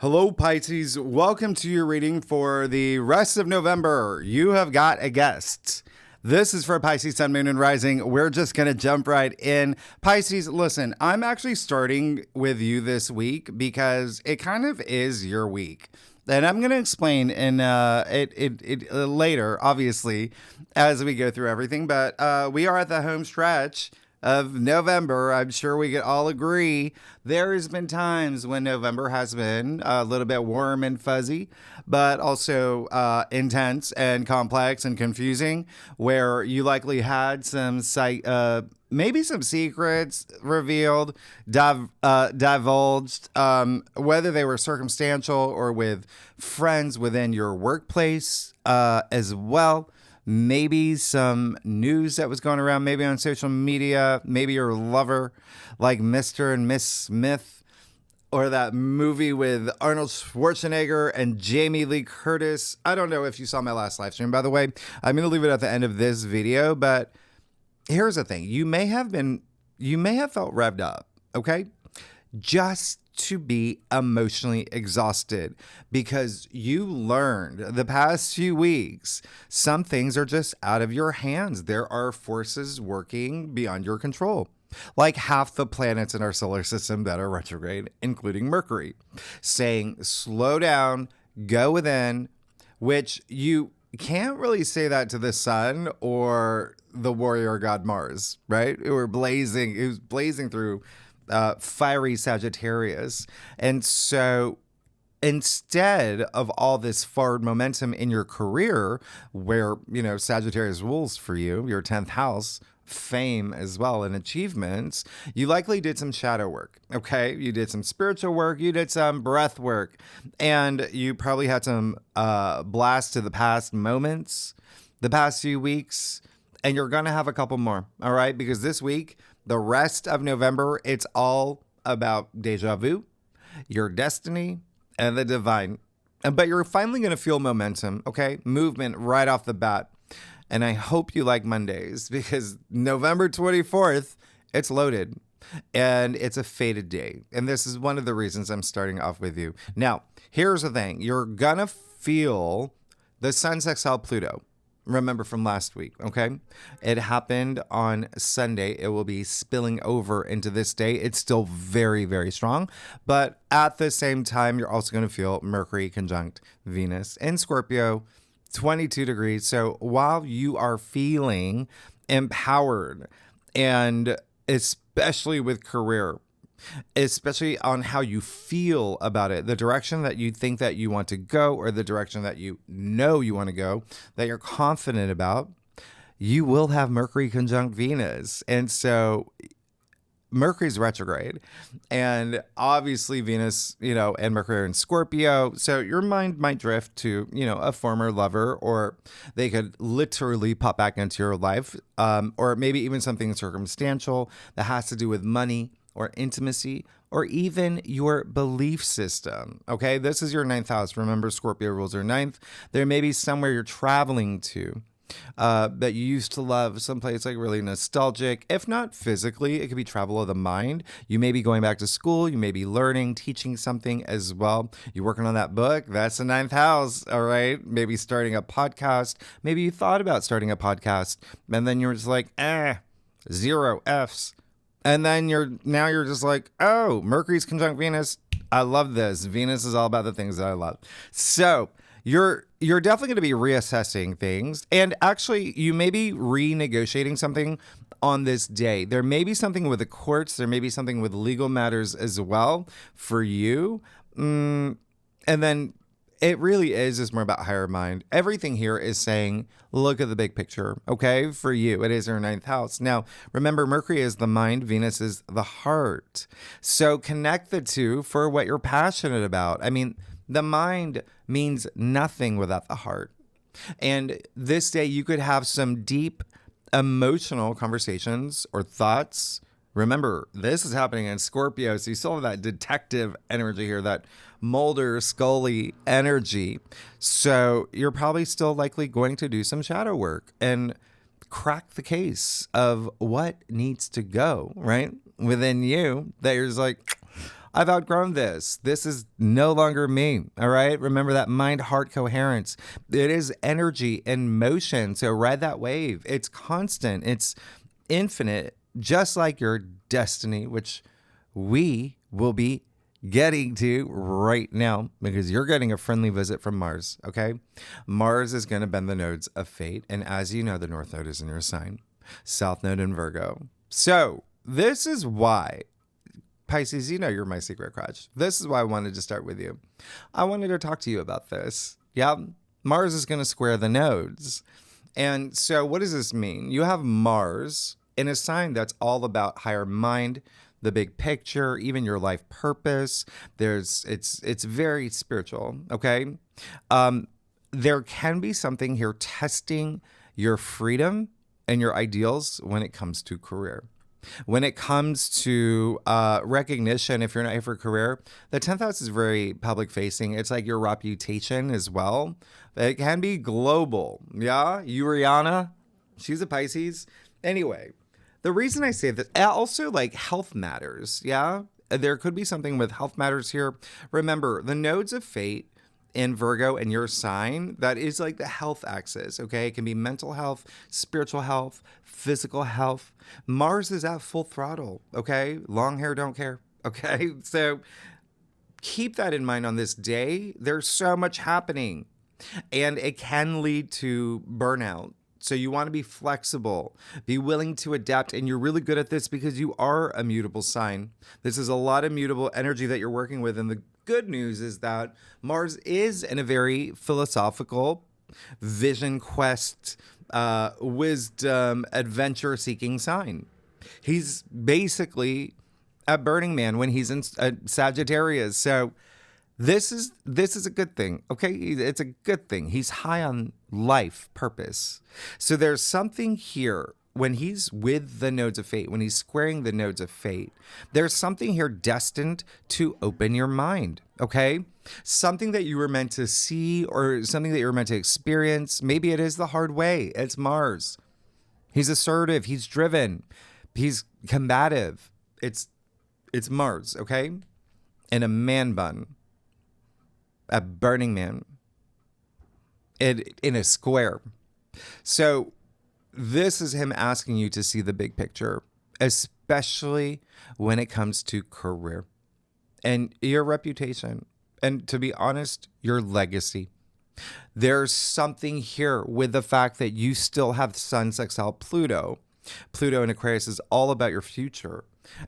Hello, Pisces. Welcome to your reading for the rest of November. You have got a guest. This is for Pisces, Sun, Moon, and Rising. We're just going to jump right in. Pisces, listen, I'm actually starting with you this week because it kind of is your week. And I'm going to explain in later, obviously, as we go through everything. But we are at the home stretch of November. I'm sure we could all agree there has been times when November has been a little bit warm and fuzzy, but also intense and complex and confusing, where you likely had some maybe some secrets revealed, divulged, whether they were circumstantial or with friends within your workplace as well. Maybe some news that was going around, maybe on social media, maybe your lover, like Mr. and Miss Smith, or that movie with Arnold Schwarzenegger and Jamie Lee Curtis. I don't know if you saw my last live stream, by the way. I'm going to leave it at the end of this video, but here's the thing. You may have felt revved up, okay? Just to be emotionally exhausted because you learned the past few weeks some things are just out of your hands. There are forces working beyond your control, like half the planets in our solar system that are retrograde, including Mercury, saying slow down, go within, which you can't really say that to the sun or the warrior god Mars, right? It was blazing through fiery Sagittarius. And so instead of all this forward momentum in your career, where, Sagittarius rules for you, your 10th house, fame as well, and achievements, you likely did some shadow work, okay? You did some spiritual work, you did some breath work, and you probably had some blast to the past moments, the past few weeks, and you're going to have a couple more, all right? Because this week, the rest of November, it's all about deja vu, your destiny, and the divine. But you're finally going to feel momentum, okay? Movement right off the bat. And I hope you like Mondays because November 24th, it's loaded. And it's a fated day. And this is one of the reasons I'm starting off with you. Now, here's the thing. You're going to feel the Sun sextile Pluto. Remember from last week, okay? It happened on Sunday. It will be spilling over into this day. It's still very, very strong. But at the same time, you're also going to feel Mercury conjunct Venus in Scorpio, 22 degrees. So while you are feeling empowered, and especially with career, especially on how you feel about it, the direction that you think that you want to go, or the direction that you want to go, that you're confident about, you will have Mercury conjunct Venus. And so Mercury's retrograde, and obviously Venus, and Mercury are in Scorpio. So your mind might drift to, a former lover, or they could literally pop back into your life, or maybe even something circumstantial that has to do with money, or intimacy, or even your belief system, okay? This is your 9th house. Remember, Scorpio rules your 9th. There may be somewhere you're traveling to that you used to love, someplace like really nostalgic. If not physically, it could be travel of the mind. You may be going back to school. You may be learning, teaching something as well. You're working on that book. That's the 9th house, all right? Maybe starting a podcast. Maybe you thought about starting a podcast, and then you're just like, 0 Fs. And then you're just like, oh, Mercury's conjunct Venus. I love this. Venus is all about the things that I love. So you're definitely going to be reassessing things. And actually, you may be renegotiating something on this day. There may be something with the courts. There may be something with legal matters as well for you. And then it really is just more about higher mind. Everything here is saying, look at the big picture, okay? For you, it is your 9th house. Now, remember, Mercury is the mind, Venus is the heart. So connect the two for what you're passionate about. I mean, the mind means nothing without the heart. And this day, you could have some deep emotional conversations or thoughts. Remember, this is happening in Scorpio, so you still have that detective energy here, that Mulder, Scully energy. So you're probably still likely going to do some shadow work and crack the case of what needs to go, right? Within you, that you're just like, I've outgrown this. This is no longer me. All right. Remember that mind heart coherence. It is energy in motion. So ride that wave. It's constant, it's infinite, just like your destiny, which we will be getting to right now because you're getting a friendly visit from Mars. Okay. Mars is going to bend the nodes of fate. And as you know, the North Node is in your sign, South Node in Virgo. So this is why, Pisces, you know you're my secret crush. This is why I wanted to start with you. I wanted to talk to you about this. Yeah, Mars is going to square the nodes. And so what does this mean? You have Mars in a sign that's all about higher mind, the big picture, even your life purpose. It's very spiritual, okay? There can be something here testing your freedom and your ideals when it comes to career. When it comes to recognition, if you're not here for a career, the 10th house is very public facing. It's like your reputation as well. It can be global. Yeah. Uriana, she's a Pisces. Anyway, the reason I say that, also like health matters. Yeah. There could be something with health matters here. Remember, the nodes of fate in Virgo and your sign, that is like the health axis, okay? It can be mental health, spiritual health, physical health. Mars is at full throttle, okay? Long hair, don't care, okay? So keep that in mind on this day. There's so much happening and it can lead to burnout. So you want to be flexible, be willing to adapt. And you're really good at this because you are a mutable sign. This is a lot of mutable energy that you're working with. And the good news is that Mars is in a very philosophical, vision quest, wisdom, adventure seeking sign. He's basically a Burning Man when he's in Sagittarius. So this is a good thing. Okay. It's a good thing. He's high on life purpose. So there's something here when he's with the nodes of fate, when he's squaring the nodes of fate, there's something here destined to open your mind, okay? Something that you were meant to see or something that you were meant to experience. Maybe it is the hard way. It's Mars. He's assertive. He's driven. He's combative. It's Mars, okay? In a man bun, a Burning Man, in a square. So this is him asking you to see the big picture, especially when it comes to career and your reputation. And to be honest, your legacy. There's something here with the fact that you still have Sun sextile Pluto. Pluto in Aquarius is all about your future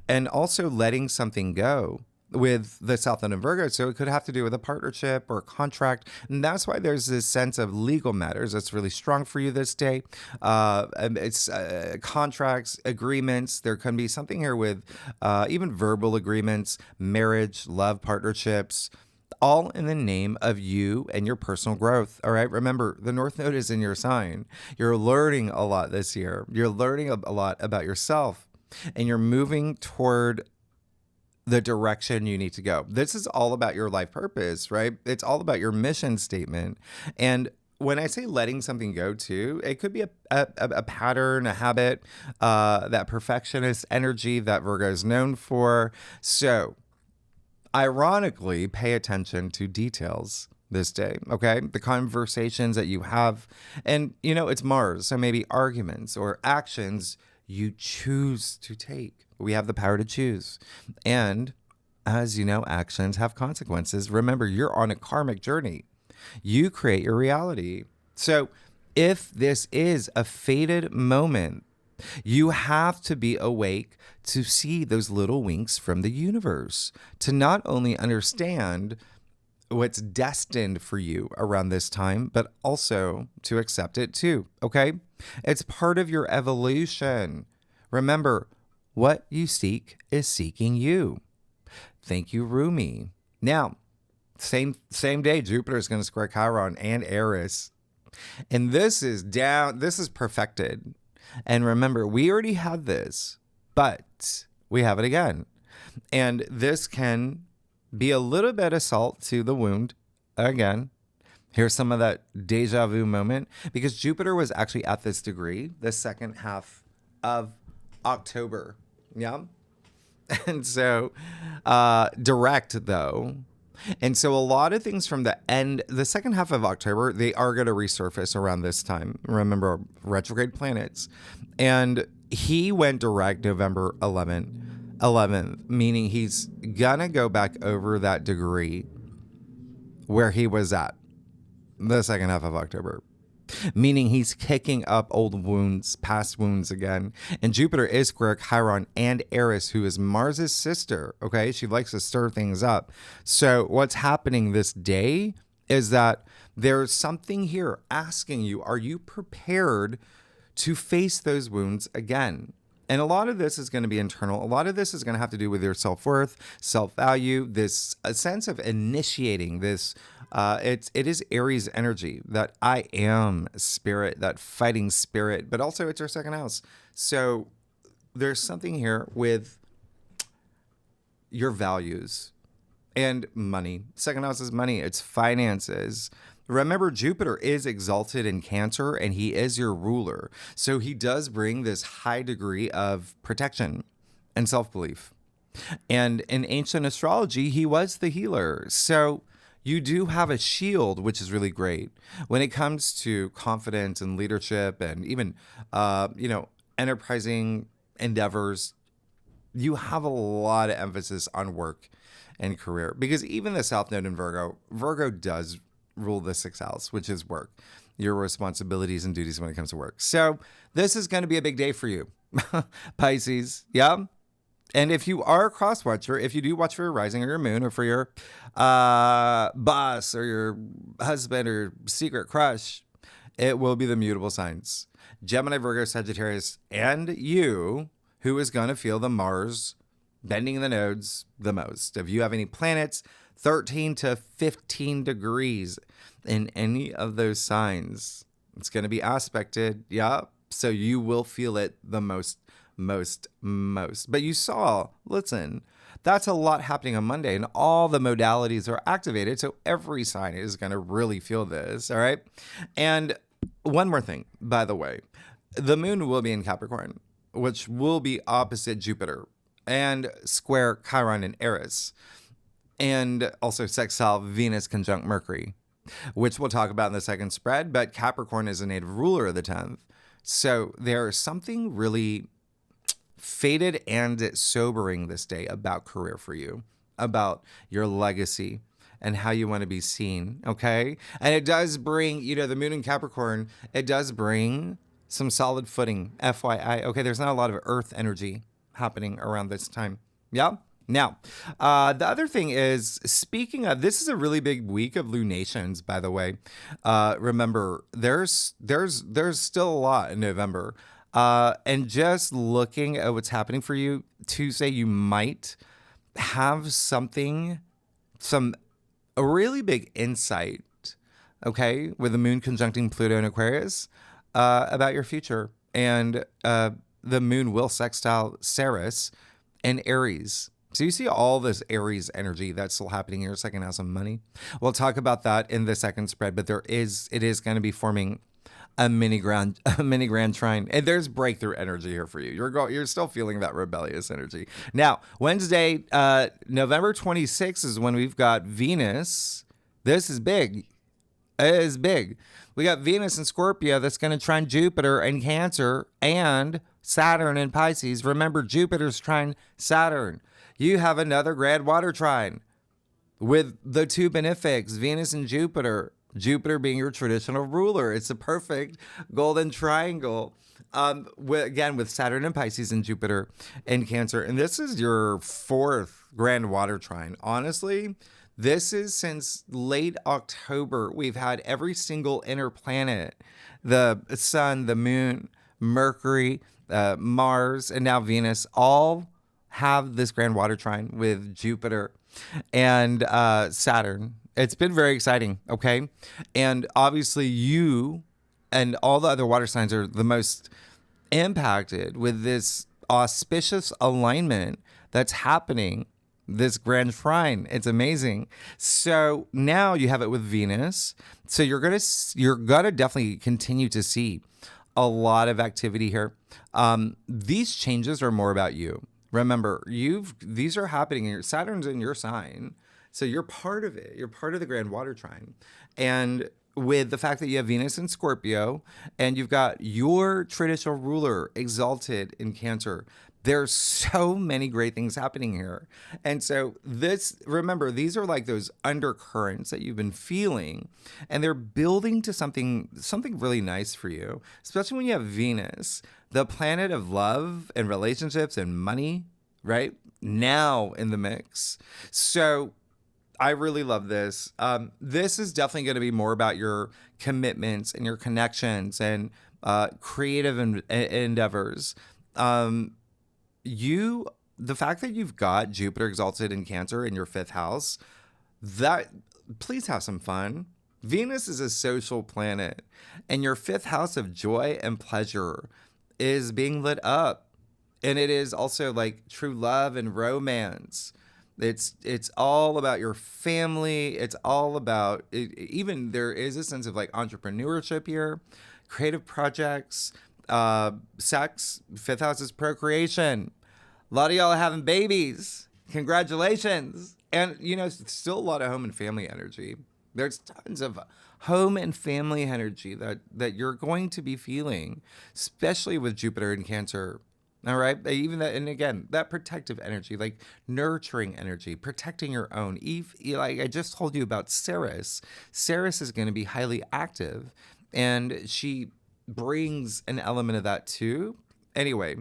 and also letting something go with the South Node in Virgo. So it could have to do with a partnership or a contract. And that's why there's this sense of legal matters that's really strong for you this day. It's contracts, agreements. There can be something here with even verbal agreements, marriage, love, partnerships, all in the name of you and your personal growth. All right. Remember, the North Node is in your sign. You're learning a lot this year. You're learning a lot about yourself and you're moving toward the direction you need to go. This is all about your life purpose, right? It's all about your mission statement. And when I say letting something go too, it could be a pattern, a habit, that perfectionist energy that Virgo is known for. So ironically, pay attention to details this day, okay? The conversations that you have. And, you know, it's Mars. So maybe arguments or actions you choose to take. We have the power to choose. And as you know, actions have consequences. Remember, you're on a karmic journey. You create your reality. So if this is a fated moment, you have to be awake to see those little winks from the universe, to not only understand what's destined for you around this time, but also to accept it too, okay? It's part of your evolution. Remember, what you seek is seeking you. Thank you, Rumi. Now, same day, Jupiter is going to square Chiron and Eris. And this is perfected. And remember, we already had this, but we have it again. And this can be a little bit of salt to the wound again. Here's some of that deja vu moment because Jupiter was actually at this degree the second half of October. Yeah. And so, direct though. And so a lot of things from the second half of October, they are going to resurface around this time. Remember, retrograde planets. And he went direct November 11th, meaning he's going to go back over that degree where he was at the second half of October. Meaning he's kicking up old wounds, past wounds again. And Jupiter is square Chiron and Eris, who is Mars's sister. Okay, she likes to stir things up. So what's happening this day is that there's something here asking you, are you prepared to face those wounds again? And a lot of this is going to be internal. A lot of this is going to have to do with your self-worth, self-value, this a sense of initiating this. It is Aries energy, that I am spirit, that fighting spirit, but also it's your second house. So there's something here with your values and money. Second house is money. It's finances. Remember, Jupiter is exalted in Cancer and he is your ruler. So he does bring this high degree of protection and self-belief. And in ancient astrology, he was the healer. So you do have a shield, which is really great when it comes to confidence and leadership and even, enterprising endeavors. You have a lot of emphasis on work and career, because even the South Node in Virgo does rule the sixth house, which is work, your responsibilities and duties when it comes to work. So this is going to be a big day for you, Pisces. Yeah. And if you are a cross watcher, if you do watch for your rising or your moon or for your boss or your husband or secret crush, it will be the mutable signs. Gemini, Virgo, Sagittarius, and you, who is going to feel the Mars bending the nodes the most. If you have any planets 13 to 15 degrees in any of those signs, it's going to be aspected. Yeah. So you will feel it the most. But you saw, listen, that's a lot happening on Monday and all the modalities are activated. So every sign is going to really feel this. All right. And one more thing, by the way, the moon will be in Capricorn, which will be opposite Jupiter and square Chiron and Eris, and also sextile Venus conjunct Mercury, which we'll talk about in the second spread. But Capricorn is a native ruler of the 10th. So there's something really fated and sobering this day about career for you, about your legacy and how you want to be seen. Okay. And it does bring, the moon in Capricorn, it does bring some solid footing, FYI. Okay. There's not a lot of earth energy happening around this time. Yeah. Now, the other thing is, speaking of, this is a really big week of lunations, by the way. Remember, there's still a lot in November. And just looking at what's happening for you, Tuesday, you might have a really big insight, okay, with the moon conjuncting Pluto in Aquarius, about your future. And the moon will sextile Ceres and Aries. So you see all this Aries energy that's still happening in your second house of money. We'll talk about that in the second spread, but it is going to be forming a mini grand trine, and there's breakthrough energy here for you. You're still feeling that rebellious energy. Now, Wednesday, November 26th is when we've got Venus. This is big. It is big. We got Venus in Scorpio that's going to trine Jupiter and Cancer and Saturn in Pisces. Remember, Jupiter's trine Saturn. You have another grand water trine with the two benefics, Venus and Jupiter. Jupiter being your traditional ruler. It's a perfect golden triangle. With Saturn and Pisces and Jupiter and Cancer. And this is your fourth grand water trine. Honestly, this is since late October. We've had every single inner planet, the sun, the moon, Mercury, Mars, and now Venus, all have this grand water trine with Jupiter and Saturn. It's been very exciting, okay? And obviously you and all the other water signs are the most impacted with this auspicious alignment that's happening, this grand trine. It's amazing. So now you have it with Venus. So you're gonna definitely continue to see a lot of activity here. These changes are more about you. Remember, these are happening. Saturn's in your sign, so you're part of it. You're part of the grand water trine, and with the fact that you have Venus in Scorpio and you've got your traditional ruler exalted in Cancer, there's so many great things happening here. And so remember, these are like those undercurrents that you've been feeling, and they're building to something really nice for you, especially when you have Venus, the planet of love and relationships and money, right? Now in the mix. So I really love this. This is definitely going to be more about your commitments and your connections and creative endeavors. The fact that you've got Jupiter exalted in Cancer in your 5th house, that please have some fun. Venus is a social planet, and your 5th house of joy and pleasure is being lit up. And it is also like true love and romance. It's all about your family. It's all about even there is a sense of like entrepreneurship here, creative projects, sex. 5th house is procreation. A lot of y'all are having babies. Congratulations. And still a lot of home and family energy. There's tons of home and family energy that you're going to be feeling, especially with Jupiter in Cancer. All right. Even that, and again, that protective energy, like nurturing energy, protecting your own. Like I just told you about Ceres. Ceres is going to be highly active, and she brings an element of that too. Anyway,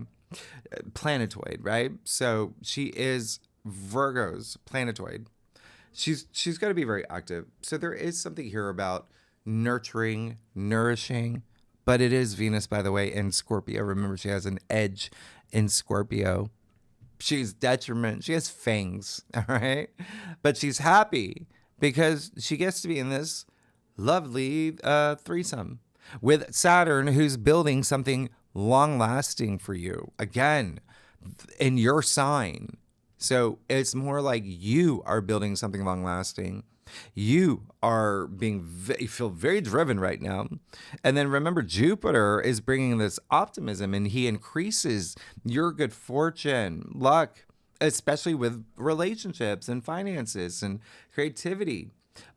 planetoid, right? So she is Virgo's planetoid. She's going to be very active. So there is something here about nurturing, nourishing. But it is Venus, by the way, in Scorpio. Remember, she has an edge in Scorpio. She's detriment. She has fangs, all right? But she's happy because she gets to be in this lovely threesome with Saturn, who's building something long-lasting for you. Again, in your sign. So it's more like you are building something long-lasting. You are you feel very driven right now. And then remember, Jupiter is bringing this optimism, and he increases your good fortune, luck, especially with relationships and finances and creativity.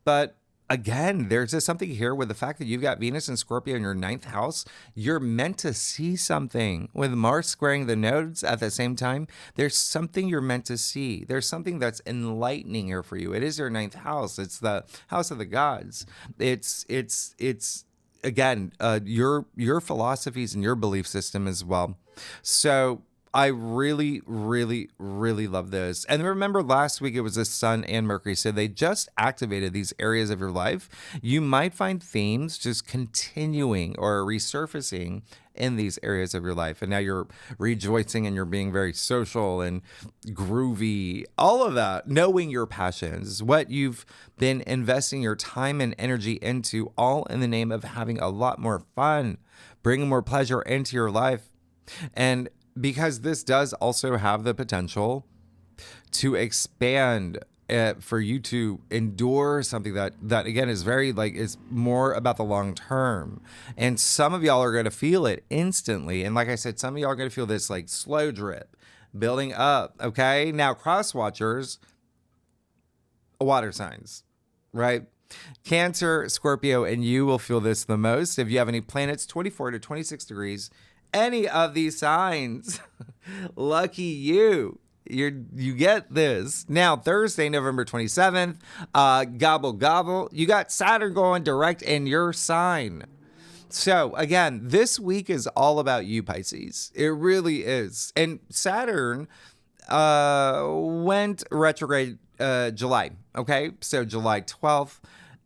But again, there's just something here with the fact that you've got Venus and Scorpio in your 9th house. You're meant to see something. With Mars squaring the nodes at the same time, there's something you're meant to see. There's something that's enlightening here for you. It is your 9th house. It's the house of the gods. It's again, your philosophies and your belief system as well. So I really, really, really love this. And remember, last week it was the Sun and Mercury. So they just activated these areas of your life. You might find themes just continuing or resurfacing in these areas of your life. And now you're rejoicing and you're being very social and groovy, all of that, knowing your passions, what you've been investing your time and energy into, all in the name of having a lot more fun, bringing more pleasure into your life. And because this does also have the potential to expand for you to endure something that again is very is more about the long term. And some of y'all are going to feel it instantly. And like I said, some of y'all are going to feel this slow drip building up. Okay. Now, cross watchers, water signs, right? Cancer, Scorpio, and you will feel this the most. If you have any planets 24 to 26 degrees, any of these signs, lucky you. You get this. Now, Thursday, November 27th, gobble, gobble. You got Saturn going direct in your sign. So, again, this week is all about you, Pisces. It really is. And Saturn went retrograde July. Okay, so July 12th.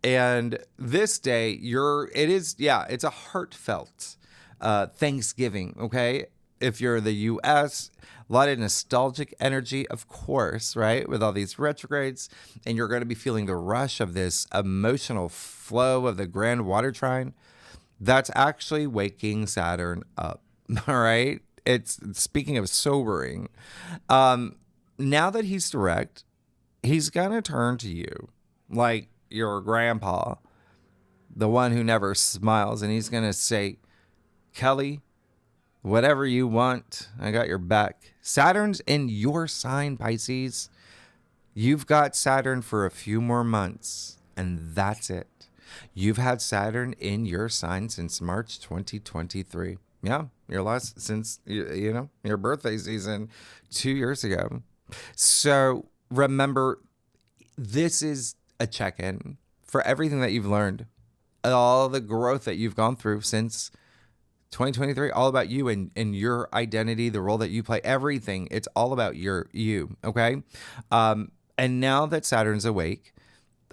And this day, it's a heartfelt Thanksgiving, okay? If you're in the U.S., a lot of nostalgic energy, of course, right? With all these retrogrades, and you're going to be feeling the rush of this emotional flow of the grand water trine. That's actually waking Saturn up, all right? It's speaking of sobering. Now that he's direct, he's going to turn to you like your grandpa, the one who never smiles, and he's going to say, Kelly, Whatever you want, I got your back. Saturn's in your sign, Pisces. You've got Saturn for a few more months, and that's it. You've had Saturn in your sign since March 2023. Yeah, your last, since, your birthday season 2 years ago. So remember, this is a check-in for everything that you've learned, all the growth that you've gone through since 2023, all about you and your identity, the role that you play, everything. It's all about you, okay? And now that Saturn's awake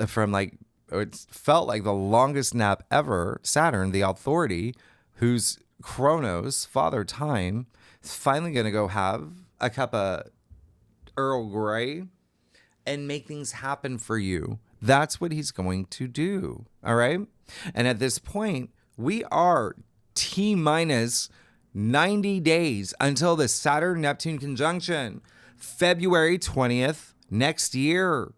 from it felt like the longest nap ever, Saturn, the authority, who's Chronos, Father Time, is finally going to go have a cup of Earl Grey and make things happen for you. That's what he's going to do, all right? And at this point, we are T-minus 90 days until the Saturn-Neptune conjunction, February 20th next year,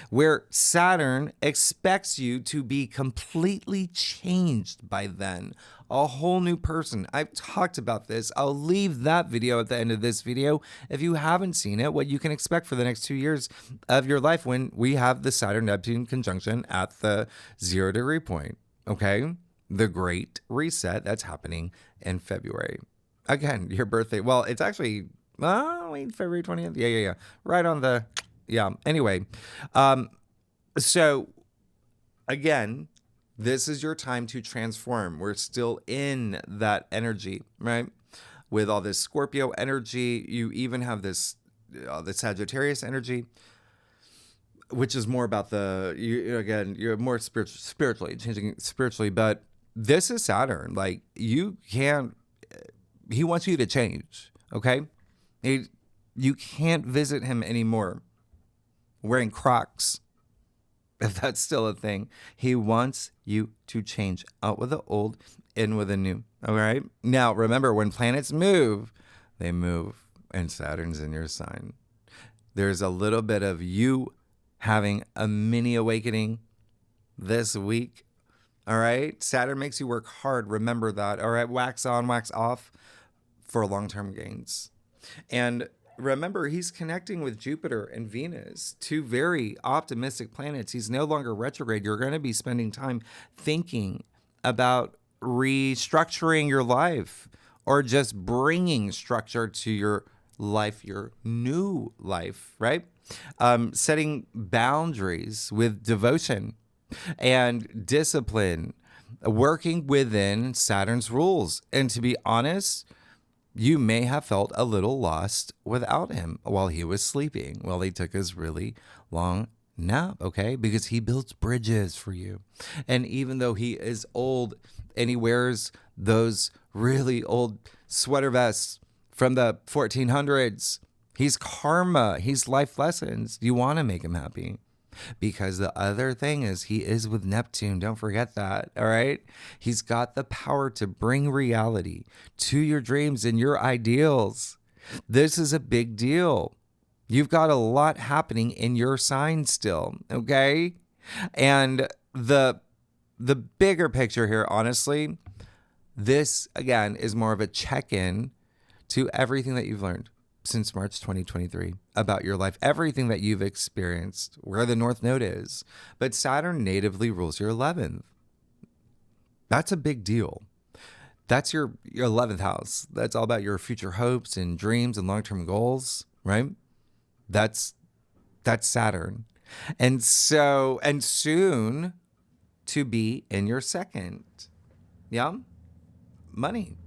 where Saturn expects you to be completely changed by then. A whole new person. I've talked about this. I'll leave that video at the end of this video. If you haven't seen it, what you can expect for the next 2 years of your life when we have the Saturn-Neptune conjunction at the 0 degree point, okay? The great reset that's happening in February. Again, your birthday. Well, it's actually, February 20th. Yeah. Right on the, Anyway, so again, this is your time to transform. We're still in that energy, right? With all this Scorpio energy, you even have this, the Sagittarius energy, which is more about you're more spiritually, changing spiritually, but this is Saturn. Like, he wants you to change, okay? You can't visit him anymore wearing Crocs, if that's still a thing. He wants you to change, out with the old, in with the new, all right? Now, remember, when planets move, they move, and Saturn's in your sign. There's a little bit of you having a mini awakening this week, all right? Saturn makes you work hard. Remember that, all right? Wax on, wax off for long-term gains. And remember, he's connecting with Jupiter and Venus, two very optimistic planets. He's no longer retrograde. You're going to be spending time thinking about restructuring your life or just bringing structure to your life, your new life, right? Setting boundaries with devotion and discipline, working within Saturn's rules. And to be honest, you may have felt a little lost without him while he was sleeping, while he took his really long nap, okay? Because he builds bridges for you. And even though he is old and he wears those really old sweater vests from the 1400s, he's karma, he's life lessons. You want to make him happy. Because the other thing is, he is with Neptune. Don't forget that, all right? He's got the power to bring reality to your dreams and your ideals. This is a big deal. You've got a lot happening in your sign still, okay? And the bigger picture here, honestly, this, again, is more of a check-in to everything that you've learned since March 2023 about your life, everything that you've experienced, where the North Node is. But Saturn natively rules your 11th. That's a big deal. That's your 11th house. That's all about your future hopes and dreams and long-term goals, right? That's Saturn. And soon to be in your second. Yeah? Money,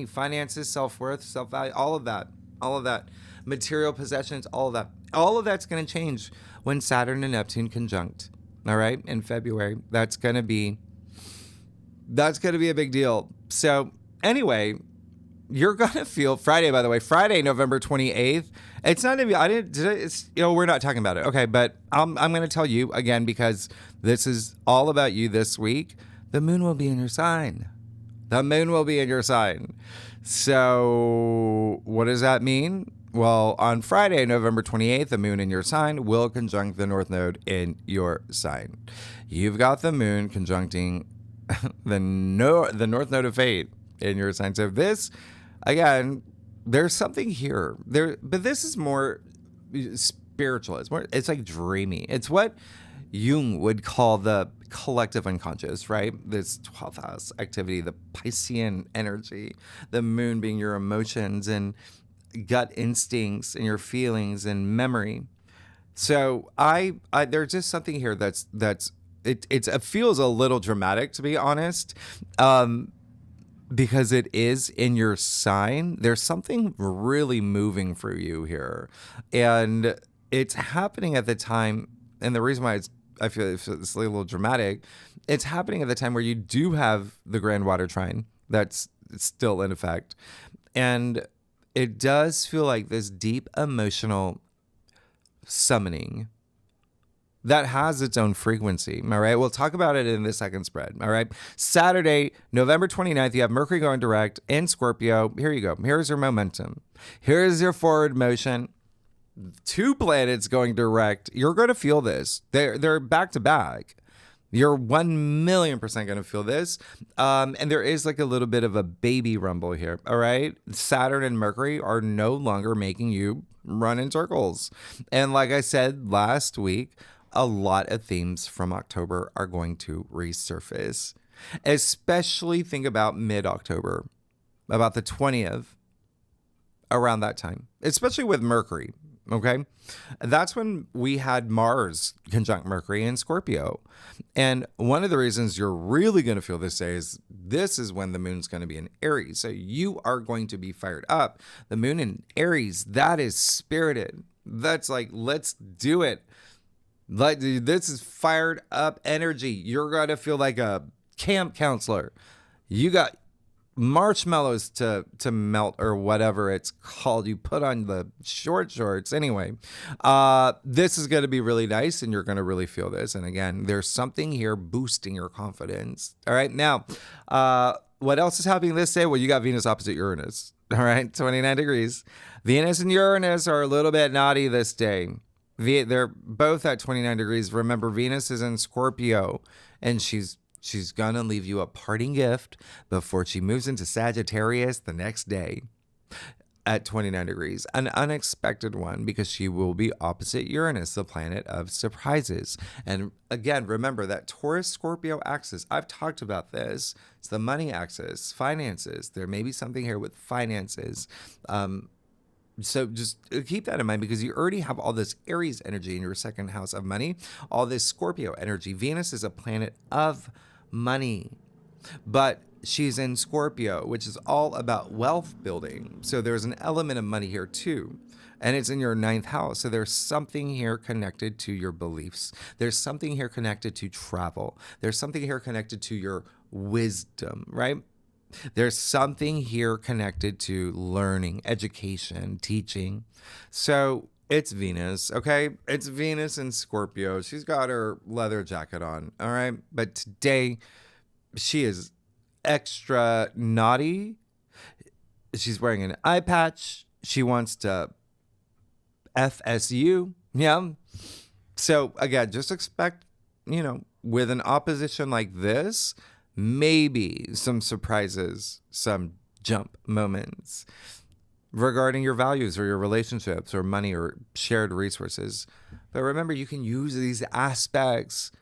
finances, self-worth, self-value, all of that, material possessions, all of that's going to change when Saturn and Neptune conjunct, all right, in February. That's going to be a big deal. So anyway, you're going to feel Friday, by the way, Friday, November 28th. It's not going to be, we're not talking about it. Okay. But I'm going to tell you again, because this is all about you this week. The moon will be in your sign. The moon will be in your sign. So what does that mean? Well, on Friday, November 28th, the moon in your sign will conjunct the North Node in your sign. You've got the moon conjuncting the North Node of fate in your sign. So this, again, there's something here there, but this is more spiritual. It's like dreamy. It's what Jung would call the collective unconscious, right? This 12th house activity, the Piscean energy, the moon being your emotions and gut instincts and your feelings and memory. So I there's just something here it feels a little dramatic, to be honest. Because it is in your sign, there's something really moving for you here. And it's happening at the time, and the reason why I feel it's a little dramatic, it's happening at the time where you do have the grand water trine that's still in effect. And it does feel like this deep emotional summoning that has its own frequency. All right. We'll talk about it in the second spread. All right. Saturday, November 29th, you have Mercury going direct in Scorpio. Here you go. Here's your momentum. Here's your forward motion. 2 planets going direct. You're going to feel this. They're back to back. You're 1,000,000% going to feel this. And there is like a little bit of a baby rumble here. All right. Saturn and Mercury are no longer making you run in circles. And like I said last week, a lot of themes from October are going to resurface. Especially think about mid-October, about the 20th, around that time, especially with Mercury. Okay. That's when we had Mars conjunct Mercury in Scorpio. And one of the reasons you're really going to feel this day is this is when the moon's going to be in Aries. So you are going to be fired up. The moon in Aries, that is spirited. That's like, let's do it. Like, this is fired up energy. You're going to feel like a camp counselor. You got marshmallows to melt or whatever it's called. You put on the shorts. Anyway, this is going to be really nice and you're going to really feel this. And again, there's something here boosting your confidence. All right. Now, what else is happening this day? Well, you got Venus opposite Uranus. All right. 29 degrees. Venus and Uranus are a little bit naughty this day. They're both at 29 degrees. Remember, Venus is in Scorpio and she's going to leave you a parting gift before she moves into Sagittarius the next day at 29 degrees. An unexpected one because she will be opposite Uranus, the planet of surprises. And again, remember that Taurus-Scorpio axis. I've talked about this. It's the money axis, finances. There may be something here with finances. So just keep that in mind because you already have all this Aries energy in your second house of money, all this Scorpio energy. Venus is a planet of money, but she's in Scorpio, which is all about wealth building. So there's an element of money here too. And it's in your 9th house. So there's something here connected to your beliefs. There's something here connected to travel. There's something here connected to your wisdom, right? There's something here connected to learning, education, teaching. So it's Venus, okay? It's Venus in Scorpio. She's got her leather jacket on, all right? But today, she is extra naughty. She's wearing an eye patch. She wants to FSU, yeah? So again, just expect, with an opposition like this, maybe some surprises, some jump moments regarding your values or your relationships or money or shared resources. But remember, you can use these aspects,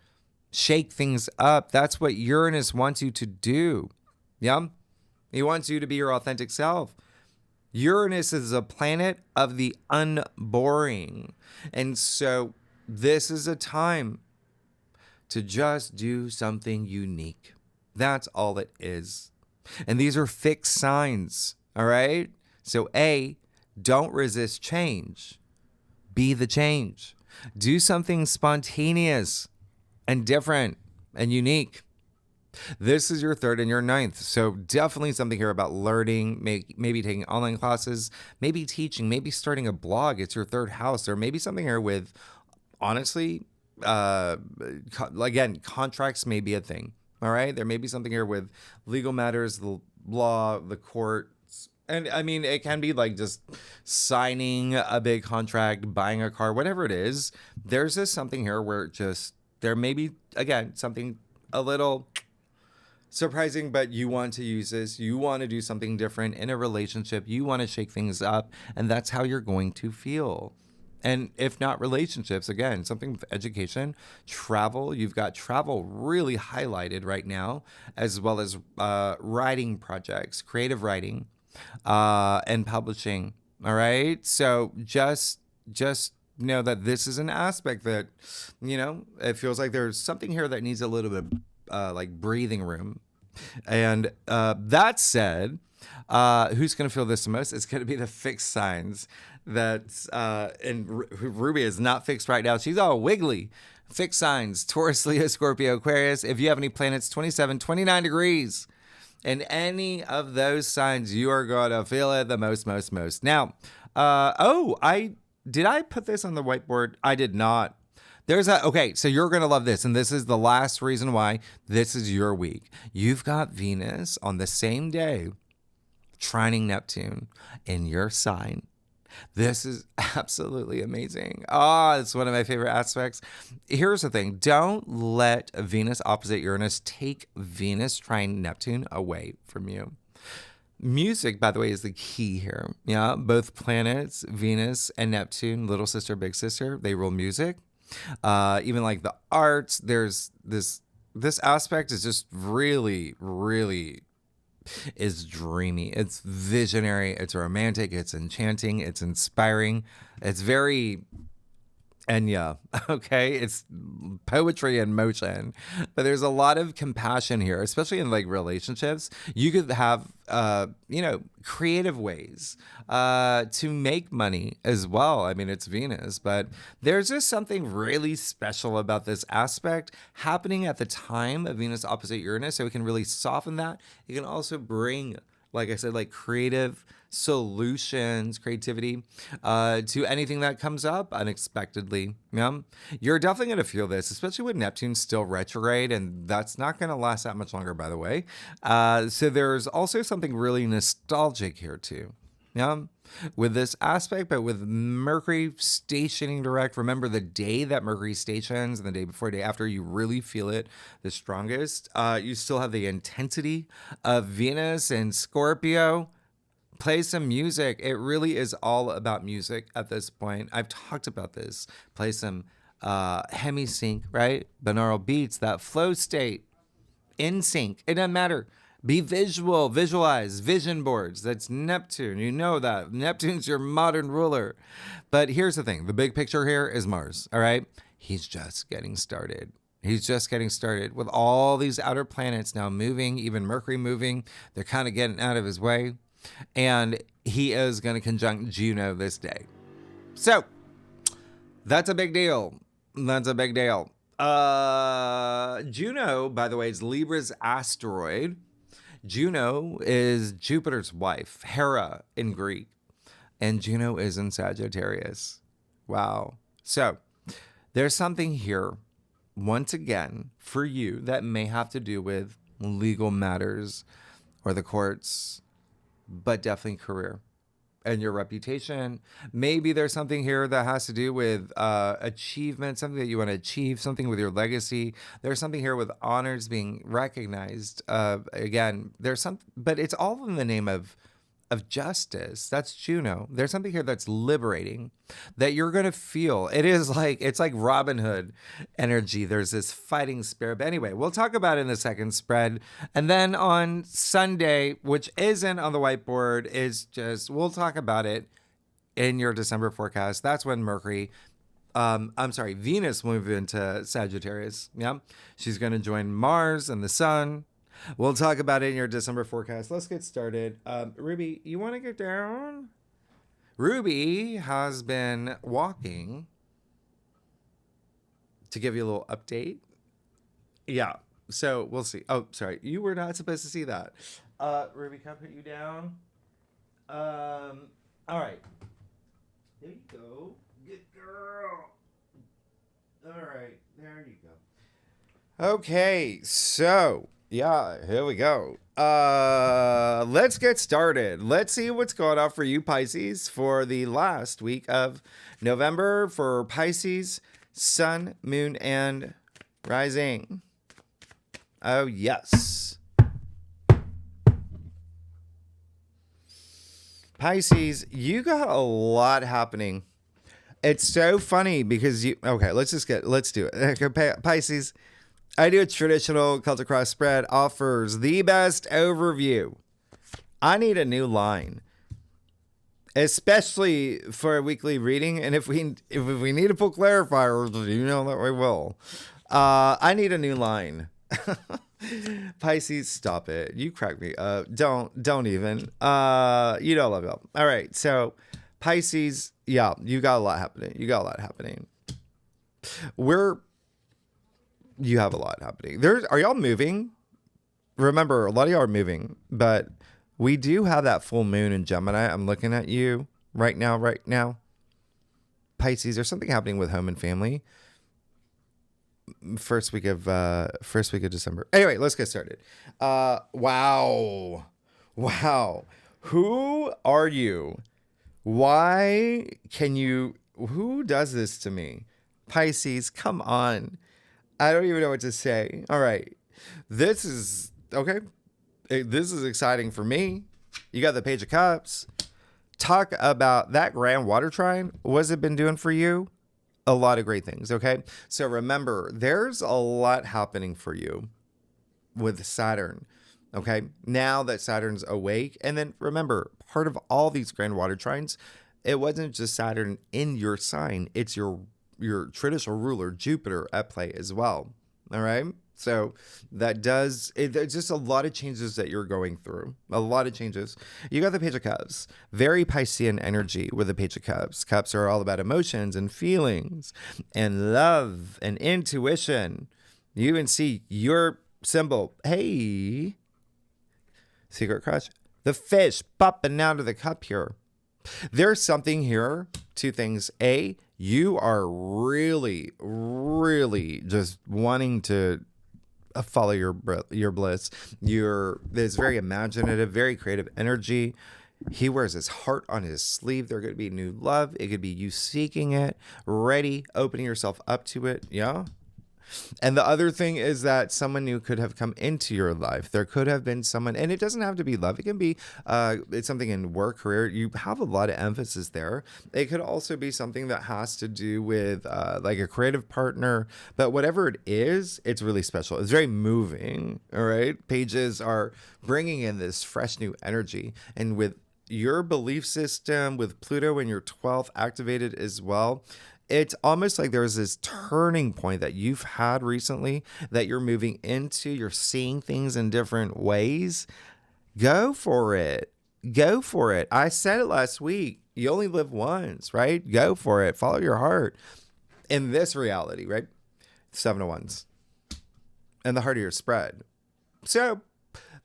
shake things up. That's what Uranus wants you to do. Yeah? He wants you to be your authentic self. Uranus is a planet of the unboring. And so this is a time to just do something unique. That's all it is. And these are fixed signs, all right? So A, don't resist change. Be the change. Do something spontaneous and different and unique. This is your 3rd and your 9th. So definitely something here about learning, maybe taking online classes, maybe teaching, maybe starting a blog. It's your 3rd house. Or maybe something here with, honestly, again, contracts may be a thing. All right. There may be something here with legal matters, the law, the courts. And I mean, it can be like just signing a big contract, buying a car, whatever it is. There's just something here where there may be, again, something a little surprising, but you want to use this. You want to do something different in a relationship. You want to shake things up, and that's how you're going to feel. And if not relationships, again, something with education, travel. You've got travel really highlighted right now, as well as writing projects, creative writing, and publishing. All right. So just know that this is an aspect that, it feels like there's something here that needs a little bit like breathing room. And that said, who's going to feel this the most? It's going to be the fixed signs. That's and Ruby is not fixed right now. She's all wiggly. Fixed signs: Taurus, Leo, Scorpio, Aquarius. If you have any planets 27, 29 degrees in any of those signs, you are going to feel it the most. Now, did I put this on the whiteboard? I did not. Okay, so you're going to love this. And this is the last reason why this is your week. You've got Venus on the same day, trining Neptune in your sign. This is absolutely amazing. It's one of my favorite aspects. Here's the thing. Don't let Venus opposite Uranus take Venus trine Neptune away from you. Music, by the way, is the key here. Yeah, both planets, Venus and Neptune, little sister, big sister, they rule music. Even like the arts, there's this aspect is just really, really is dreamy. It's visionary. It's romantic. It's enchanting. It's inspiring. It's very Enya. Okay. It's poetry in motion, but there's a lot of compassion here, especially in like relationships. You could have, creative ways, to make money as well. I mean, it's Venus, but there's just something really special about this aspect happening at the time of Venus opposite Uranus. So it can really soften that. It can also bring, like I said, like creative solutions, creativity, to anything that comes up unexpectedly. Yeah, you're definitely going to feel this, especially with Neptune still retrograde, and that's not going to last that much longer, by the way. So there's also something really nostalgic here too. Yeah, with this aspect, but with Mercury stationing direct, remember the day that Mercury stations and the day before, day after, you really feel it the strongest. You still have the intensity of Venus and Scorpio. Play some music. It really is all about music at this point. I've talked about this. Play some hemi-sync, right? Binaural beats, that flow state, in sync. It doesn't matter. Be visual, visualize, vision boards. That's Neptune. You know that. Neptune's your modern ruler. But here's the thing. The big picture here is Mars, all right? He's just getting started. He's just getting started with all these outer planets now moving, even Mercury moving. They're kind of getting out of his way. And he is going to conjunct Juno this day. So that's a big deal. That's a big deal. Juno, by the way, is Libra's asteroid. Juno is Jupiter's wife, Hera in Greek. And Juno is in Sagittarius. Wow. So there's something here, once again, for you that may have to do with legal matters or the courts, but definitely career and your reputation. Maybe there's something here that has to do with achievement, something that you want to achieve, something with your legacy. There's something here with honors being recognized. Again, but it's all in the name of justice. That's Juno. There's something here that's liberating that you're going to feel. It's like Robin Hood energy. There's this fighting spirit. But anyway, we'll talk about it in the second spread. And then on Sunday, which isn't on the whiteboard, we'll talk about it in your December forecast. That's when Venus will move into Sagittarius. Yeah. She's going to join Mars and the Sun. We'll talk about it in your December forecast. Let's get started. Ruby, you want to get down? Ruby has been walking to give you a little update. Yeah, so we'll see. Oh, sorry. You were not supposed to see that. Ruby, can I put you down? All right. There you go. Good girl. All right. There you go. Okay, so... yeah, here we go. Let's get started. Let's see what's going on for you, Pisces, for the last week of November for Pisces, Sun, Moon, and Rising. Oh, yes. Pisces, you got a lot happening. It's so funny because let's do it. Okay, Pisces, I do a traditional Celtic Cross spread, offers the best overview. I need a new line, especially for a weekly reading. And if we need to put clarifiers, you know that we will. I need a new line. Pisces, stop it. You crack me up. Don't even. You don't love it. All right. So Pisces, yeah, you got a lot happening. You have a lot happening. Are y'all moving? Remember, a lot of y'all are moving, but we do have that full moon in Gemini. I'm looking at you right now. Pisces, there's something happening with home and family. First week of December. Anyway, let's get started. Wow. Who are you? Who does this to me? Pisces, come on. I don't even know what to say. All right. This is okay. This is exciting for me. You got the Page of Cups. Talk about that grand water trine. What's it been doing for you? A lot of great things. Okay. So remember, there's a lot happening for you with Saturn. Okay. Now that Saturn's awake. And then remember, part of all these grand water trines, it wasn't just Saturn in your sign. It's your traditional ruler, Jupiter, at play as well. All right. So there's just a lot of changes that you're going through. A lot of changes. You got the Page of Cups. Very Piscean energy with the Page of Cups. Cups are all about emotions and feelings and love and intuition. You even see your symbol. Hey, secret crush. The fish popping out of the cup here. There's something here. Two things. A, you are really, really just wanting to follow your bliss. There's very imaginative, very creative energy. He wears his heart on his sleeve. There could be new love. It could be you seeking it, ready, opening yourself up to it. Yeah. And the other thing is that someone new could have come into your life. There could have been someone, and it doesn't have to be love. It can be it's something in work, career. You have a lot of emphasis there. It could also be something that has to do with like a creative partner. But whatever it is, it's really special. It's very moving. All right. Pages are bringing in this fresh new energy. And with your belief system, with Pluto in your 12th activated as well, it's almost like there's this turning point that you've had recently that you're moving into. You're seeing things in different ways. Go for it. I said it last week. You only live once, right? Go for it. Follow your heart. In this reality, right? 7 of Wands. And the heart of your spread. So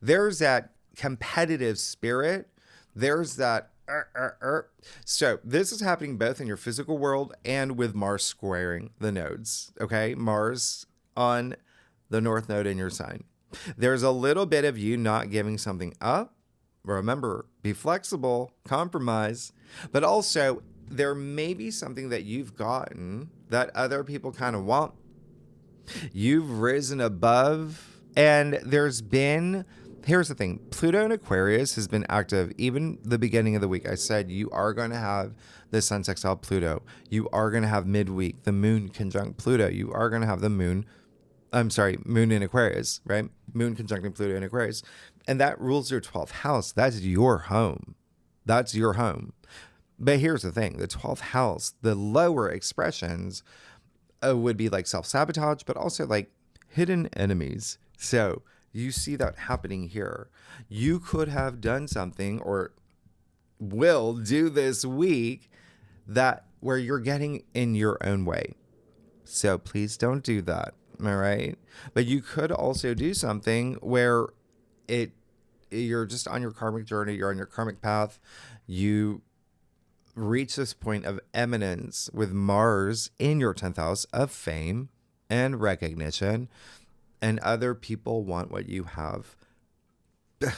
there's that competitive spirit. There's that So this is happening both in your physical world and with Mars squaring the nodes. Okay. Mars on the North Node in your sign. There's a little bit of you not giving something up. Remember, be flexible, compromise, but also there may be something that you've gotten that other people kind of want. You've risen above, and here's the thing. Pluto in Aquarius has been active even the beginning of the week. I said you are going to have the Sun sextile Pluto. You are going to have midweek, the moon conjunct Pluto. You are going to have the moon in Aquarius, right? Moon conjuncting Pluto in Aquarius. And that rules your 12th house. That's your home. But here's the thing. The 12th house, the lower expressions would be like self-sabotage, but also like hidden enemies. So you see that happening here. You could have done something or will do this week where you're getting in your own way. So please don't do that. All right. But you could also do something where you're just on your karmic journey. You're on your karmic path. You reach this point of eminence with Mars in your 10th house of fame and recognition. And other people want what you have.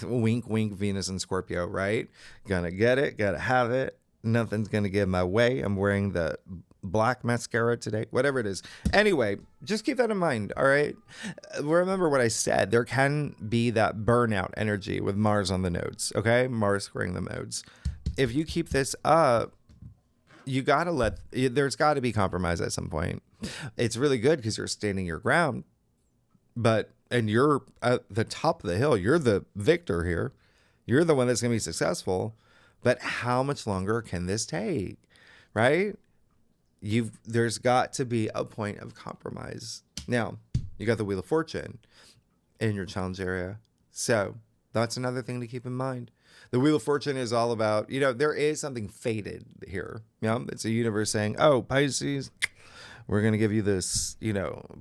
Wink, wink, Venus and Scorpio, right? Gonna get it, gotta have it. Nothing's gonna get in my way. I'm wearing the black mascara today, whatever it is. Anyway, just keep that in mind, all right? Remember what I said. There can be that burnout energy with Mars on the nodes, okay? Mars squaring the nodes. if you keep this up, you got to there's got to be compromise at some point. It's really good because you're standing your ground, and you're at the top of the hill. You're the victor here. You're the one that's going to be successful. But how much longer can this take? Right? There's got to be a point of compromise. Now, you got the Wheel of Fortune in your challenge area. So that's another thing to keep in mind. The Wheel of Fortune is all about, there is something fated here. It's a universe saying, oh, Pisces, we're going to give you this,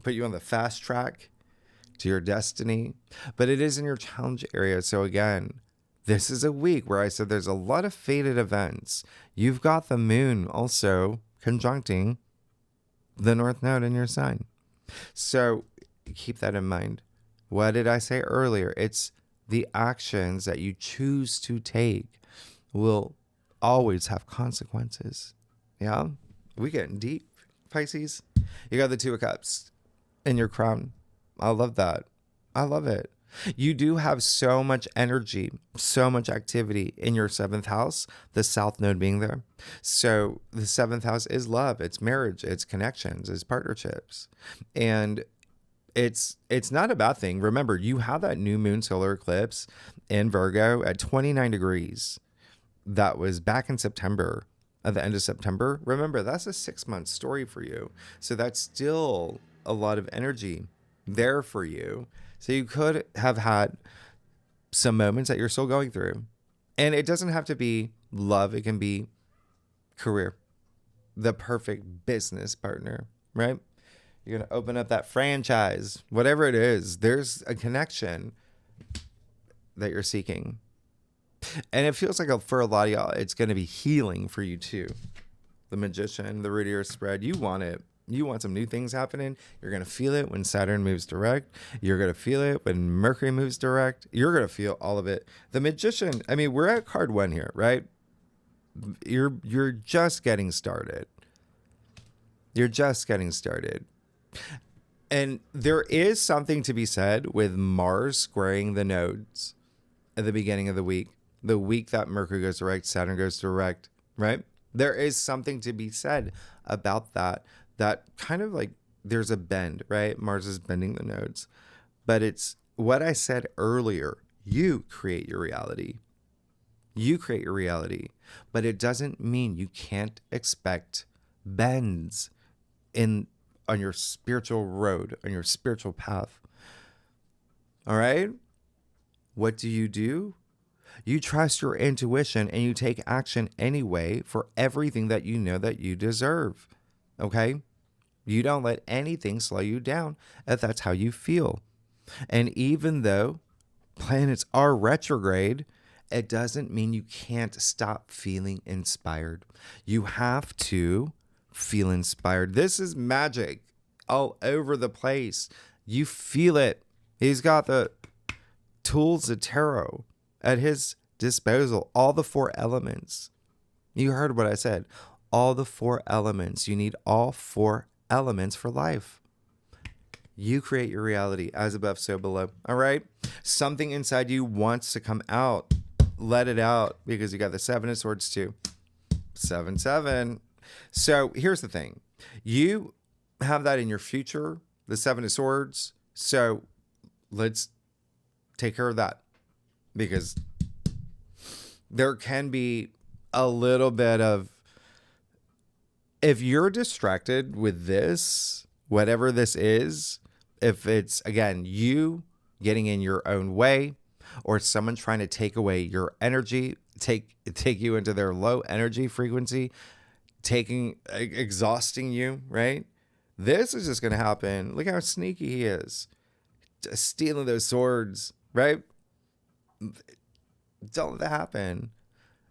put you on the fast track to your destiny. But it is in your challenge area. So again, this is a week where I said there's a lot of fated events. You've got the moon also conjuncting the North Node in your sign. So keep that in mind. What did I say earlier? It's the actions that you choose to take will always have consequences. Yeah? We getting deep, Pisces. You got the Two of Cups in your crown. I love that. I love it. You do have so much energy, so much activity in your 7th house, the South Node being there. So the 7th house is love, it's marriage, it's connections, it's partnerships. And it's not a bad thing. Remember, you have that new moon solar eclipse in Virgo at 29 degrees. That was back in September, at the end of September. Remember, that's a 6-month story for you. So that's still a lot of energy there for you. So you could have had some moments that you're still going through. And it doesn't have to be love. It can be career, the perfect business partner, right? You're going to open up that franchise, whatever it is. There's a connection that you're seeking. And it feels like for a lot of y'all, it's going to be healing for you too. The Magician, the root of your spread, you want it. You want some new things happening. You're going to feel it when Saturn moves direct. You're going to feel it when Mercury moves direct. You're going to feel all of it. The Magician, I mean, we're at card 1 here, right? You're just getting started. You're just getting started. And there is something to be said with Mars squaring the nodes at the beginning of the week that Mercury goes direct, Saturn goes direct, right? There is something to be said about that kind of like there's a bend, right? Mars is bending the nodes. But it's what I said earlier. You create your reality. You create your reality. But it doesn't mean you can't expect bends on your spiritual road, on your spiritual path. All right? What do? You trust your intuition and you take action anyway for everything that you know that you deserve. Okay? You don't let anything slow you down if that's how you feel. And even though planets are retrograde, it doesn't mean you can't stop feeling inspired. You have to feel inspired. This is magic all over the place. You feel it. He's got the tools of tarot at his disposal. All the 4 elements. You heard what I said. All the 4 elements. You need all 4 elements for life. You create your reality, as above, so below. All right? Something inside you wants to come out. Let it out, because you got the 7 of Swords too. 7-7. So here's the thing. You have that in your future, the 7 of Swords. So let's take care of that, because there can be a little bit of, if you're distracted with this, whatever this is, if it's, again, you getting in your own way, or someone trying to take away your energy, take you into their low energy frequency, exhausting you, right? This is just going to happen. Look how sneaky he is. Just stealing those swords, right? Don't let that happen.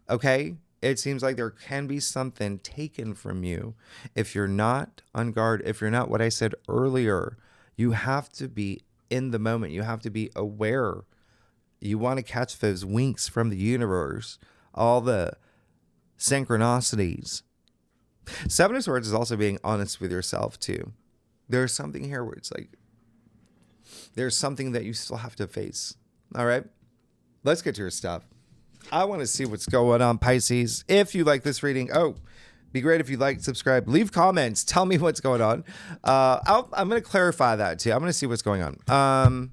Okay? It seems like there can be something taken from you. If you're not on guard, if you're not what I said earlier, you have to be in the moment. You have to be aware. You want to catch those winks from the universe, all the synchronicities. 7 of Swords is also being honest with yourself too. There's something here where it's like, there's something that you still have to face. All right, let's get to your stuff. I want to see what's going on, Pisces. If you like this reading, be great if you like, subscribe, leave comments, tell me what's going on. I'm going to clarify that too. I'm going to see what's going on.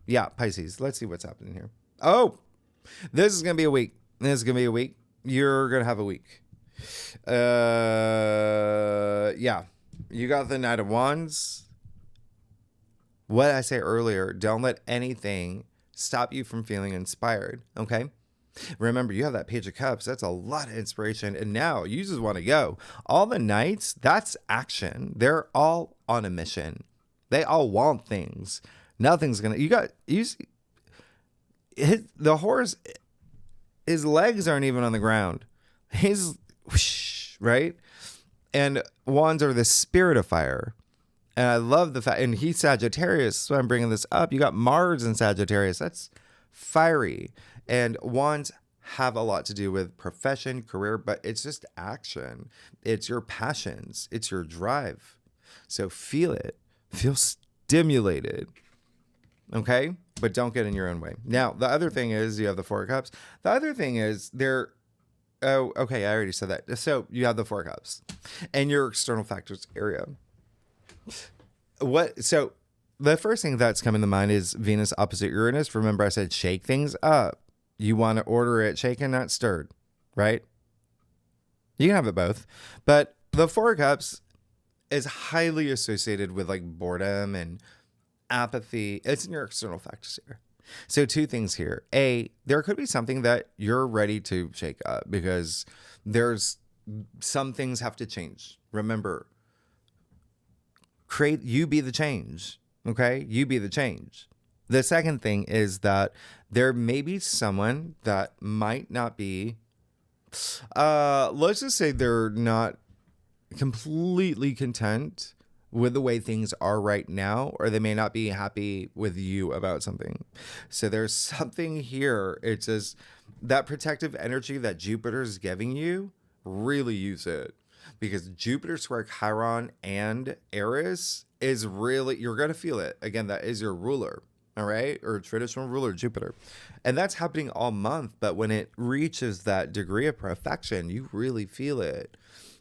Yeah, Pisces. Let's see what's happening here. Oh, this is going to be a week. This is going to be a week. You're going to have a week. Yeah, you got the Knight of Wands. What I say earlier, don't let anything stop you from feeling inspired. Okay. Remember, you have that Page of Cups. That's a lot of inspiration. And now you just want to go. All the Knights, that's action. They're all on a mission. They all want things. Nothing's going to, the horse, his legs aren't even on the ground. He's whoosh, right? And wands are the spirit of fire. And I love the fact, and he's Sagittarius, so I'm bringing this up. You got Mars in Sagittarius. That's fiery. And wands have a lot to do with profession, career, but it's just action. It's your passions. It's your drive. So feel it. Feel stimulated. Okay? But don't get in your own way. Now, the other thing is you have the Four of Cups. The other thing is oh, okay, I already said that. So you have the Four of Cups and your external factors area. So the first thing that's coming to mind is Venus opposite Uranus. Remember I said shake things up. You want to order it shaken, not stirred, right? You can have it both. But the Four of Cups is highly associated with like boredom and apathy. It's in your external factors here. So two things here. A, there could be something that you're ready to shake up because there's some things have to change. Remember, you be the change. Okay? You be the change. The second thing is that there may be someone that might not be, let's just say they're not completely content with the way things are right now, or they may not be happy with you about something. So there's something here. It's just that protective energy that Jupiter is giving you, really use it. Because Jupiter square Chiron and Eris is really, you're going to feel it. Again, that is your ruler, all right? Or traditional ruler, Jupiter. And that's happening all month. But when it reaches that degree of perfection, you really feel it.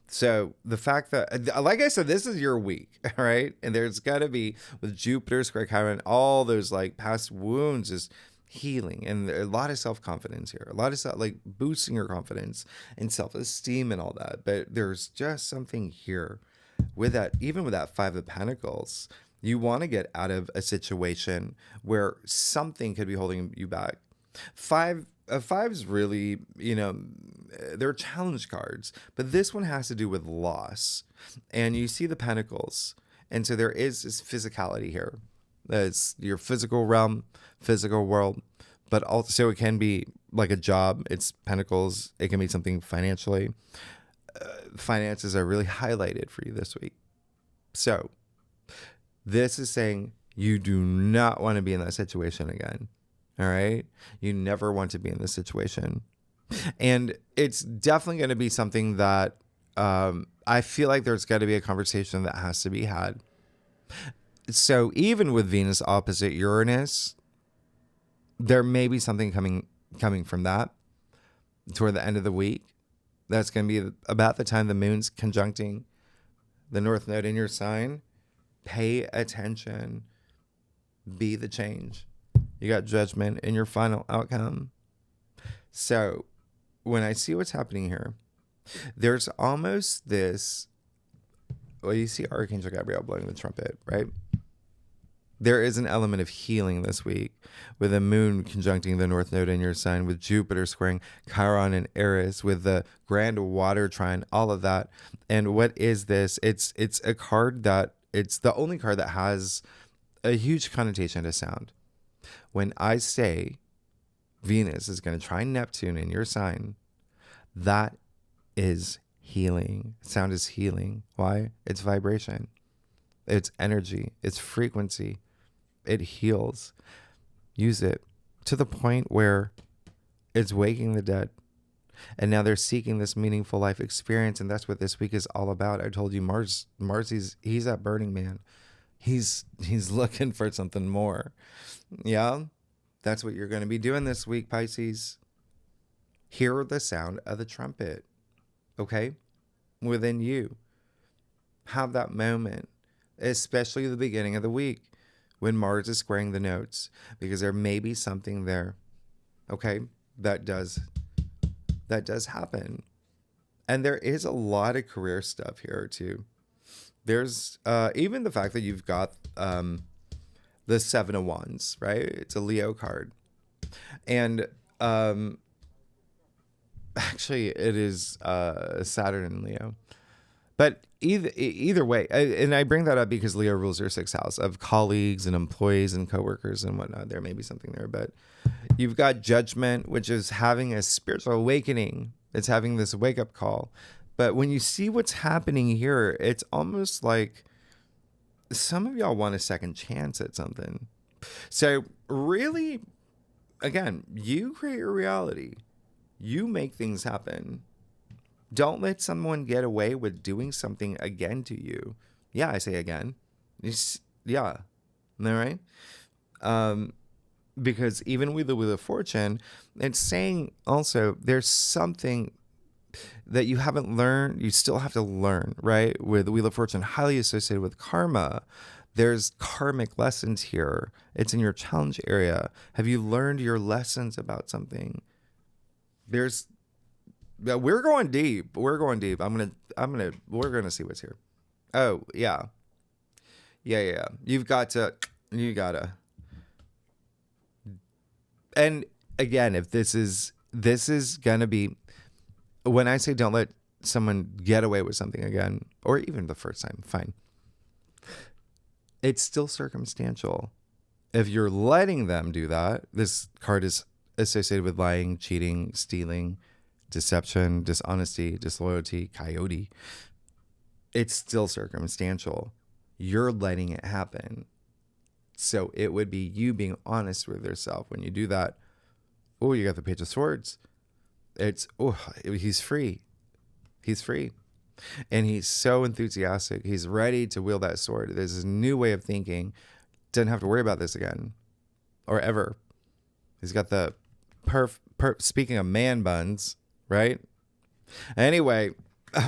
So the fact that, like I said, this is your week, all right? And there's got to be, with Jupiter square Chiron, all those like past wounds is healing, and a lot of self-confidence here, a lot of like boosting your confidence and self-esteem and all that. But there's just something here with that, even with that Five of Pentacles, you want to get out of a situation where something could be holding you back. Fives really, they're challenge cards, but this one has to do with loss. And you see the Pentacles, and so there is this physicality here. It's your physical realm, physical world, but also it can be like a job. It's Pentacles. It can be something financially. Finances are really highlighted for you this week. So this is saying you do not want to be in that situation again. All right? You never want to be in this situation. And it's definitely going to be something that I feel like there's got to be a conversation that has to be had. So even with Venus opposite Uranus, there may be something coming from that toward the end of the week. That's going to be about the time the moon's conjuncting the North Node in your sign. Pay attention. Be the change. You got Judgment in your final outcome. So when I see what's happening here, there's almost this, well, you see Archangel Gabriel blowing the trumpet, right? There is an element of healing this week with the moon conjuncting the North Node in your sign, with Jupiter squaring Chiron and Eris, with the grand water trine, all of that. And what is this? It's a card that, it's the only card that has a huge connotation to sound. When I say Venus is going to trine Neptune in your sign, that is healing. Sound is healing. Why? It's vibration. It's energy. It's frequency. It heals. Use it to the point where it's waking the dead. And now they're seeking this meaningful life experience. And that's what this week is all about. I told you Mars he's that Burning Man. He's looking for something more. Yeah. That's what you're going to be doing this week, Pisces. Hear the sound of the trumpet, okay? Within you. Have that moment, especially the beginning of the week when Mars is squaring the notes, because there may be something there, okay? That does happen. And there is a lot of career stuff here too. There's even the fact that you've got the Seven of Wands, right? It's a Leo card. And actually it is Saturn and Leo. But either way, and I bring that up because Leo rules your sixth house of colleagues and employees and coworkers and whatnot. There may be something there, but you've got Judgment, which is having a spiritual awakening. It's having this wake up call. But when you see what's happening here, it's almost like some of y'all want a second chance at something. So really, again, you create your reality. You make things happen. Don't let someone get away with doing something again to you. Yeah, I say again. Yeah. All right? Because even with the Wheel of Fortune, it's saying also there's something that you haven't learned. You still have to learn, right? With the Wheel of Fortune, highly associated with karma. There's karmic lessons here. It's in your challenge area. Have you learned your lessons about something? We're going deep. We're gonna see what's here. Oh, yeah. Yeah. You gotta. And again, if this is gonna be, when I say don't let someone get away with something again, or even the first time, fine. It's still circumstantial. If you're letting them do that, this card is associated with lying, cheating, stealing, deception, dishonesty, disloyalty, coyote. It's still circumstantial. You're letting it happen. So it would be you being honest with yourself when you do that. Oh, you got the Page of Swords. He's free. He's free. And he's so enthusiastic. He's ready to wield that sword. There's this new way of thinking. Doesn't have to worry about this again. Or ever. He's got the speaking of man buns, right? Anyway,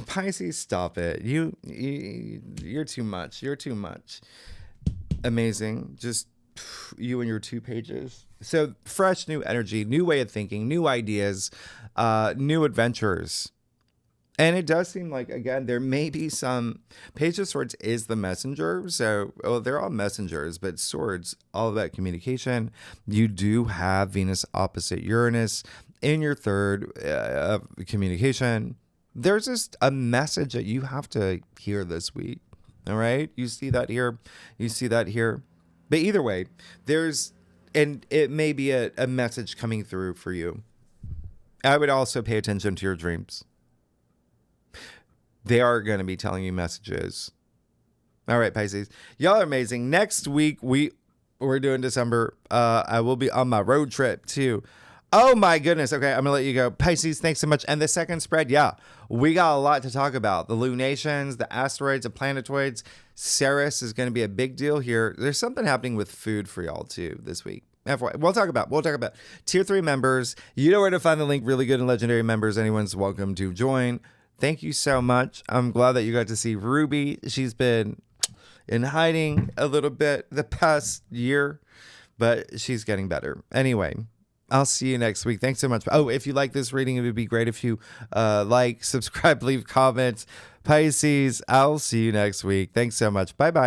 Pisces, stop it. You're too much. You're too much. Amazing. Just you and your 2 pages. So fresh, new energy, new way of thinking, new ideas, new adventures. And it does seem like, again, there may be some... Page of Swords is the messenger. So, they're all messengers, but Swords, all about communication. You do have Venus opposite Uranus in your third communication. There's just a message that you have to hear this week. All right? You see that here. You see that here. But either way, and it may be a message coming through for you. I would also pay attention to your dreams. They are going to be telling you messages. All right, Pisces. Y'all are amazing. Next week, we're doing December. I will be on my road trip too. Oh my goodness. Okay, I'm going to let you go. Pisces, thanks so much. And the second spread, yeah, we got a lot to talk about. The lunations, the asteroids, the planetoids. Ceres is going to be a big deal here. There's something happening with food for y'all too this week. FYI. We'll talk about tier 3 members. You know where to find the link. Really good and legendary members. Anyone's welcome to join. Thank you so much. I'm glad that you got to see Ruby. She's been in hiding a little bit the past year, but she's getting better. Anyway, I'll see you next week. Thanks so much. Oh, if you like this reading, it would be great if you like, subscribe, leave comments. Pisces, I'll see you next week. Thanks so much. Bye-bye.